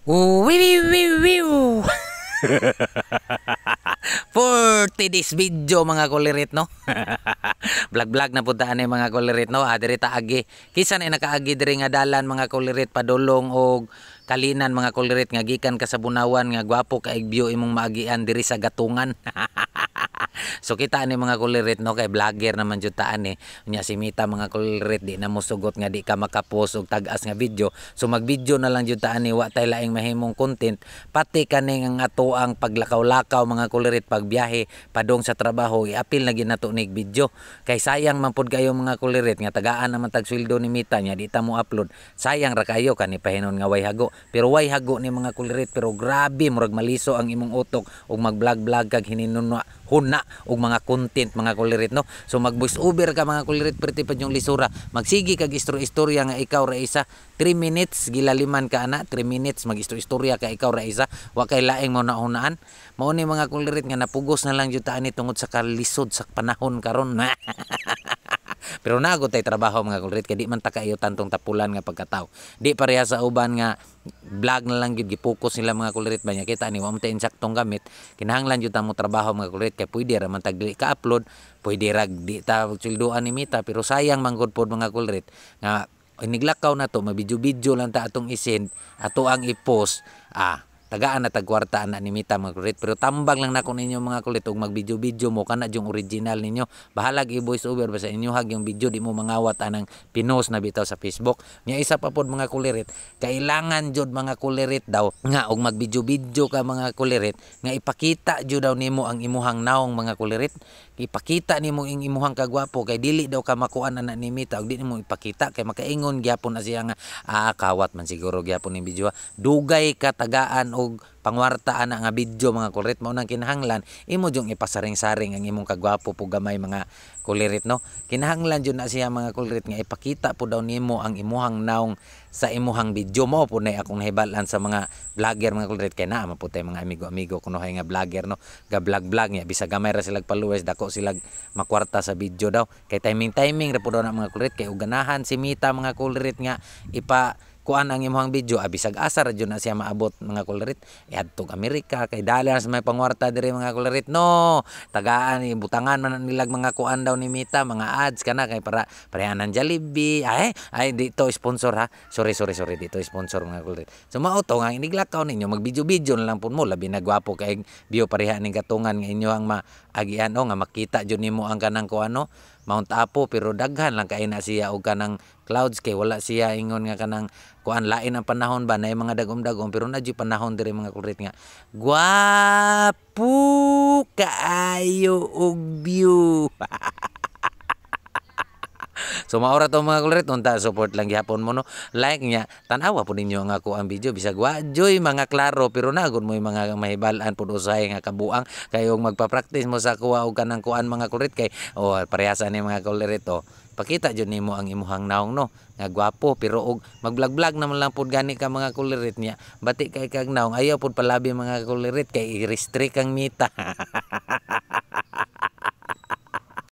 Wiwiwiwiw! For today's video mga kulirit no. Vlog na puntaan ni mga kulirit no. Diri ta agi. Kisa na nakaagi diri nga dalan mga kulirit padulong og kalinan mga kulirit nga gikan ka sa Bunawan nga gwapo kaig view imong maagian diri sa Gatungan. So kita ni mga kulirit no kay vlogger naman jud taan ni. Unya si Mita mga kulirit di na mo sugot nga di ka makapost og tag-as nga video. So mag-video na lang jud taan ni wa tay laing mahimong content pati kani ang ato ang paglakaw-lakaw mga kulirit pagbiyahe padong sa trabaho iapil na ginato nig video. Kay sayang man pud kayo mga kulirit nga tagaan naman tag sweldo ni Mita nya di ta mo upload. Sayang ra kayo kani pahinon nga way hago. Pero way hago ni mga kulirit pero grabe murag maliso ang imong utok og mag-vlog kag hininunwa huna og mga content mga kulirit no. So mag voice over ka mga kulirit perti pa yung lisura. Magsigi kag istorya nga ikaw ra isa 3 minutes gilaliman ka ana 3 minutes mag istorya ka ikaw ra isa wa kay laing mo naunaan. Mao ni mga kulirit nga napugos na lang jud taan ni tungod sa kalisod sa panahon karon. Pero nago tay trabaho mga kulirit kay di man ta kayo tantong tapulan nga pagkatao. Di pareha sa uban nga vlog na lang gyud gipokus nila mga kulirit ba nya kita ni wa mo tay insaktong gamit kinahanglan jud ta mo trabaho mga kulirit kay pwede ra man tag dili ka upload pwede ra di ta sweldoan ni Mita pero sayang man gud pod mga kulirit nga iniglakaw na to mabidyo-bidyo lang ta atong isend ato ang i-post tagaan na tagkwarta na ni Mita mga kulirit pero tambang lang na ko ninyo mga kulit ug mag-video mo kana yung original ninyo bahalag i-voice over basta inyo hag yung video di mo mangawat anang pinost na bitaw sa Facebook nya isa pa pod mga kulirit kailangan jud mga kulirit daw nga og mag-video ka mga kulirit nga ipakita jud daw nimo ang imuhang naong mga kulirit ipakita nimo ang imuhang kagwapo kay dili daw ka makuan na ni Mita ug di nimo ipakita kay makaingon gyapon na siya nga kawat man siguro gyapon ni video dugay ka tagaan og pangwartaan na nga video mga kulirit mao nang kinahanglan imo jung ipasaring-saring ang imong kagwapo po gamay mga kulirit no kinahanglan jud na siya mga kulirit nga ipakita po daw nimo ang imuhang naong sa imuhang video mo po nay akong nahibalan sa mga vlogger mga kulirit kay naa man po tay mga amigo kuno hay nga vlogger no ga vlog nya bisa gamay ra silag followers dako silag makwarta sa video daw kay timing ra po daw na mga kulirit kay uganahan si Mita mga kulirit nga ipa kuan ang imong video bisag asa ra jud na siya maabot mga kulirit adtog Amerika kay dali sa may pangwarta diri mga kulirit no tagaan butangan man nilag mga kuan daw ni Mita mga ads kana kay para parehanan Jollibee ay dito sponsor ha sorry dito sponsor mga kulirit so mao to nga iniglakaw ninyo mag video na lang pud mo labi na gwapo kay bio pareha ning Gatungan nga inyo ang maagian nga makita jud nimo ang kanang kuan no Mount Apo pero daghan lang kay na siya og kanang clouds kay wala siya ingon nga kanang kuan lain ang panahon ba nay mga dagom-dagom pero nadyo panahon diri mga kulirit nga gwapo kaayo og view. So maura to mga kulirit unta support lang gihapon mo no like nya tan-awa po ninyo ang ako ang video bisag wa joy mga klaro pero nagud mo mga mahibal-an pud usahay nga kabuang kay og magpa-practice mo sa kuha og kanang kuan mga kulirit kay parehasa ni mga kulirit pakita jud nimo ang imuhang naong no nga gwapo pero og mag-vlog naman lang pud gani ka mga kulirit niya bati kay kag naong ayaw pud palabi mga kulirit kay i-restrict ang Mita.